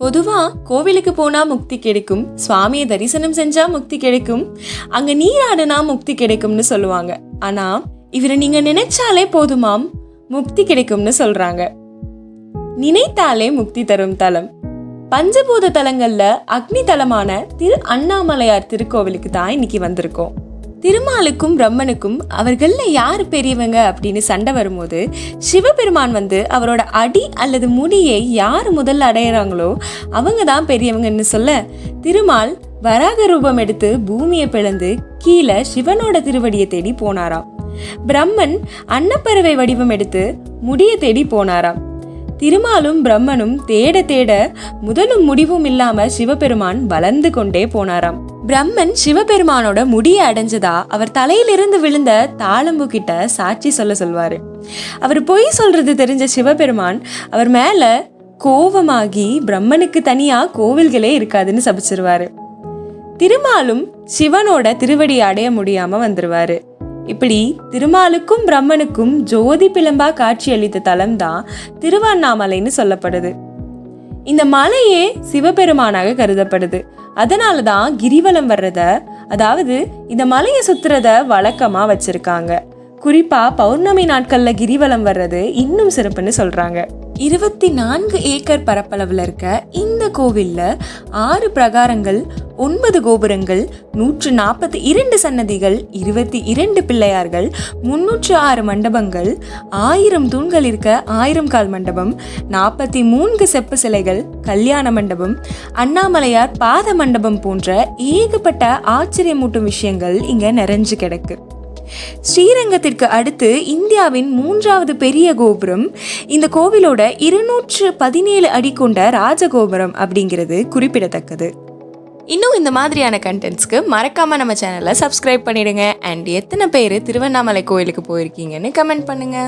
பொதுவா கோவிலுக்கு போனா முக்தி கிடைக்கும், சுவாமியை தரிசனம் செஞ்சா முக்தி கிடைக்கும், அங்க நீராடுனா முக்தி கிடைக்கும்னு சொல்லுவாங்க. ஆனா இவரை நீங்க நினைச்சாலே போதுமாம் முக்தி கிடைக்கும்னு சொல்றாங்க. நினைத்தாலே முக்தி தரும் தலம். பஞ்சபூத தலங்கள்ல அக்னி தலமான திரு அண்ணாமலையார் திருக்கோவிலுக்கு தான் இன்னைக்கு வந்திருக்கோம். திருமாலுக்கும் பிரம்மனுக்கும் அவர்கள்ல யாரு பெரியவங்க அப்படின்னு சண்டை வரும்போது சிவபெருமான் அவரோட அடி அல்லது முடியை யார் முதல்ல அடையிறாங்களோ அவங்க தான் பெரியவங்கன்னு சொல்ல, திருமால் வராக ரூபம் எடுத்து பூமியை பிளந்து கீழே சிவனோட திருவடியை தேடி போனாராம். பிரம்மன் அன்னப்பறவை வடிவம் எடுத்து முடியை தேடி போனாராம். திருமாலும் பிரம்மனும் தேட தேட முதலும் முடிவும் இல்லாம சிவபெருமான் வளர்ந்து கொண்டே போனாராம். பிரம்மன் சிவபெருமானோட முடியை அடைஞ்சதா அவர் தலையிலிருந்து விழுந்த தாளம்பு கிட்ட சாட்சி சொல்லுவாரு. அவர் பொய் சொல்றது தெரிஞ்ச சிவபெருமான் அவர் மேல கோபமாகி பிரம்மனுக்கு தனியா கோவில்களே இருக்காதுன்னு சபிச்சிருவாரு. திருமாலும் சிவனோட திருவடி அடைய முடியாம வந்துருவாரு. இப்படி திருமாலுக்கும் பிரம்மனுக்கும் ஜோதி பிளம்பா காட்சி அளித்த தலம் தான் திருவண்ணாமலைன்னு சொல்லப்படுது. இந்த மலையே சிவபெருமானாக கருதப்படுது. அதனாலதான் கிரிவலம் வர்றத, அதாவது இந்த மலையை சுத்துறத வழக்கமா வச்சிருக்காங்க. குறிப்பா பௌர்ணமி நாட்கள்ல கிரிவலம் வர்றது இன்னும் சிறப்புன்னு சொல்றாங்க. 24 ஏக்கர் பரப்பளவுல இருக்க இந்த கோவில்ல 6 பிரகாரங்கள், 9 கோபுரங்கள், 142 சன்னதிகள், 22 பிள்ளையார்கள், 306 மண்டபங்கள், 1000 தூண்கள் இருக்க 1000 கால் மண்டபம், 43 செப்பு சிலைகள், கல்யாண மண்டபம், அண்ணாமலையார் பாத மண்டபம் போன்ற ஏகப்பட்ட ஆச்சரியமூட்டும் விஷயங்கள் இங்க நிறைஞ்சு கிடக்கு. ஸ்ரீரங்கத்திற்கு அடுத்து இந்தியாவின் 3வது பெரிய கோபுரம் இந்த கோவிலோட 217 அடி கொண்ட ராஜகோபுரம் அப்படிங்கிறது குறிப்பிடத்தக்கது. இன்னும் இந்த மாதிரியான கண்டென்ட்ஸ்க்கு மறக்காம நம்ம சேனலை சப்ஸ்கிரைப் பண்ணிடுங்க. அண்ட் எத்தனை பேர் திருவண்ணாமலை கோயிலுக்கு போயிருக்கீங்கன்னு கமெண்ட் பண்ணுங்க.